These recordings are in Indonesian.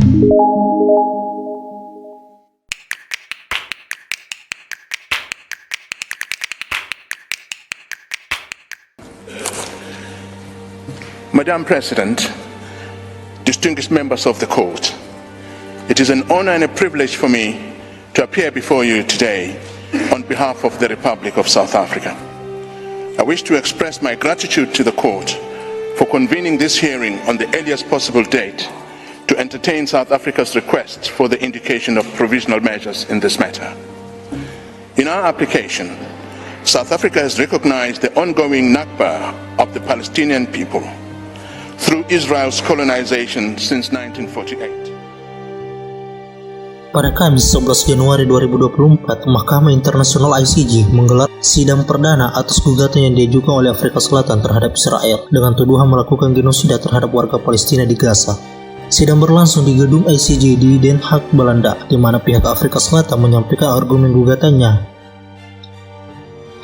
Madam President, distinguished members of the court, it is an honor and a privilege for me to appear before you today on behalf of the Republic of South Africa. I wish to express my gratitude to the court for convening this hearing on the earliest possible date to entertain South Africa's request for the indication of provisional measures in this matter. In our application, South Africa has recognized the ongoing Nakba of the Palestinian people through Israel's colonization since 1948. Pada Kamis 11 Januari 2024, Mahkamah Internasional ICJ menggelar sidang perdana atas gugatan yang diajukan oleh Afrika Selatan terhadap Israel dengan tuduhan melakukan genosida terhadap warga Palestina di Gaza. Sidang berlangsung di gedung ICJ di Den Haag, Belanda, di mana pihak Afrika Selatan menyampaikan argumen gugatannya.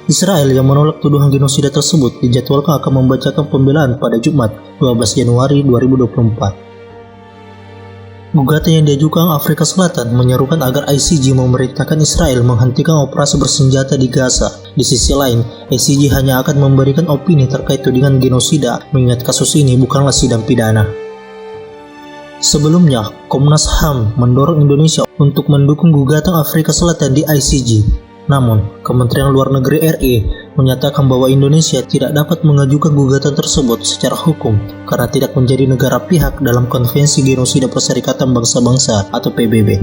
Israel yang menolak tuduhan genosida tersebut dijadwalkan akan membacakan pembelaan pada Jumat 12 Januari 2024. Gugatan yang diajukan Afrika Selatan menyerukan agar ICJ memerintahkan Israel menghentikan operasi bersenjata di Gaza. Di sisi lain, ICJ hanya akan memberikan opini terkait tudingan genosida, mengingat kasus ini bukanlah sidang pidana. Sebelumnya, Komnas HAM mendorong Indonesia untuk mendukung gugatan Afrika Selatan di ICJ. Namun, Kementerian Luar Negeri RI menyatakan bahwa Indonesia tidak dapat mengajukan gugatan tersebut secara hukum karena tidak menjadi negara pihak dalam Konvensi Genosida Perserikatan Bangsa-Bangsa atau PBB.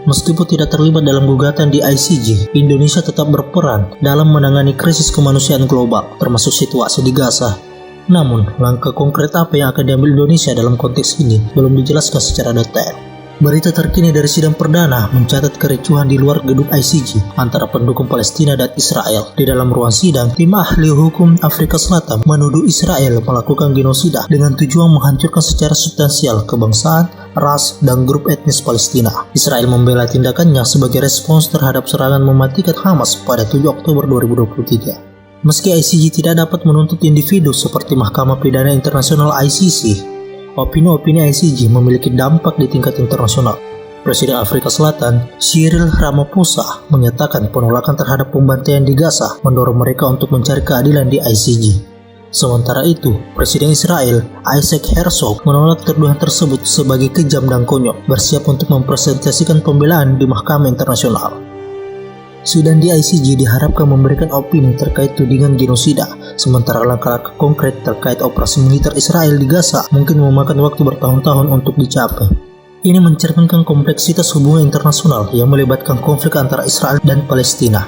Meskipun tidak terlibat dalam gugatan di ICJ, Indonesia tetap berperan dalam menangani krisis kemanusiaan global, termasuk situasi di Gaza. Namun, langkah konkret apa yang akan diambil Indonesia dalam konteks ini belum dijelaskan secara detail. Berita terkini dari sidang perdana mencatat kericuhan di luar gedung ICJ antara pendukung Palestina dan Israel. Di dalam ruang sidang, tim ahli hukum Afrika Selatan menuduh Israel melakukan genosida dengan tujuan menghancurkan secara substansial kebangsaan, ras, dan grup etnis Palestina. Israel membela tindakannya sebagai respons terhadap serangan mematikan Hamas pada 7 Oktober 2023. Meski ICJ tidak dapat menuntut individu seperti Mahkamah Pidana Internasional ICC, opini-opini ICJ memiliki dampak di tingkat internasional. Presiden Afrika Selatan, Cyril Ramaphosa, menyatakan penolakan terhadap pembantaian di Gaza mendorong mereka untuk mencari keadilan di ICJ. Sementara itu, Presiden Israel, Isaac Herzog, menolak tuduhan tersebut sebagai kejam dan konyol, bersiap untuk mempresentasikan pembelaan di Mahkamah Internasional. Sidang di ICJ diharapkan memberikan opini terkait tudingan genosida, sementara langkah-langkah konkret terkait operasi militer Israel di Gaza mungkin memakan waktu bertahun-tahun untuk dicapai. Ini mencerminkan kompleksitas hubungan internasional yang melibatkan konflik antara Israel dan Palestina,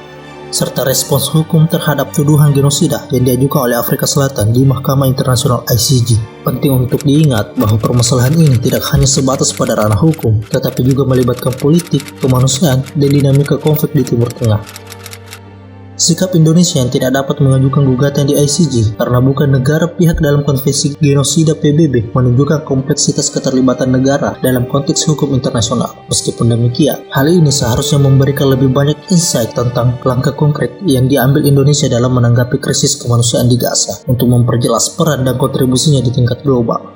serta respons hukum terhadap tuduhan genosida yang diajukan oleh Afrika Selatan di Mahkamah Internasional ICJ. Penting untuk diingat bahwa permasalahan ini tidak hanya sebatas pada ranah hukum, tetapi juga melibatkan politik, kemanusiaan, dan dinamika konflik di Timur Tengah. Sikap Indonesia yang tidak dapat mengajukan gugatan di ICJ karena bukan negara pihak dalam Konvensi Genosida PBB menunjukkan kompleksitas keterlibatan negara dalam konteks hukum internasional. Meskipun demikian, hal ini seharusnya memberikan lebih banyak insight tentang langkah konkret yang diambil Indonesia dalam menanggapi krisis kemanusiaan di Gaza untuk memperjelas peran dan kontribusinya di tingkat global.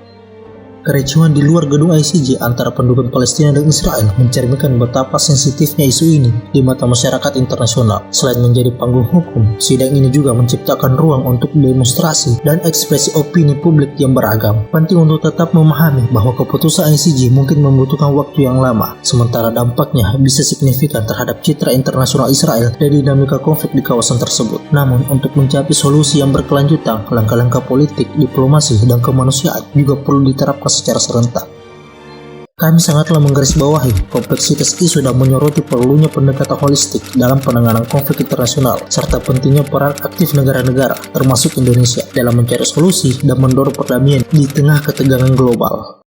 Kericuhan di luar gedung ICJ antara pendukung Palestina dan Israel mencerminkan betapa sensitifnya isu ini di mata masyarakat internasional. Selain menjadi panggung hukum, sidang ini juga menciptakan ruang untuk demonstrasi dan ekspresi opini publik yang beragam. Penting untuk tetap memahami bahwa keputusan ICJ mungkin membutuhkan waktu yang lama, sementara dampaknya bisa signifikan terhadap citra internasional Israel dan dinamika konflik di kawasan tersebut. Namun, untuk mencapai solusi yang berkelanjutan, langkah-langkah politik, diplomasi, dan kemanusiaan juga perlu diterapkan secara serentak. Kami sangatlah menggarisbawahi kompleksitas isu dan menyoroti perlunya pendekatan holistik dalam penanganan konflik internasional, serta pentingnya peran aktif negara-negara, termasuk Indonesia, dalam mencari solusi dan mendorong perdamaian di tengah ketegangan global.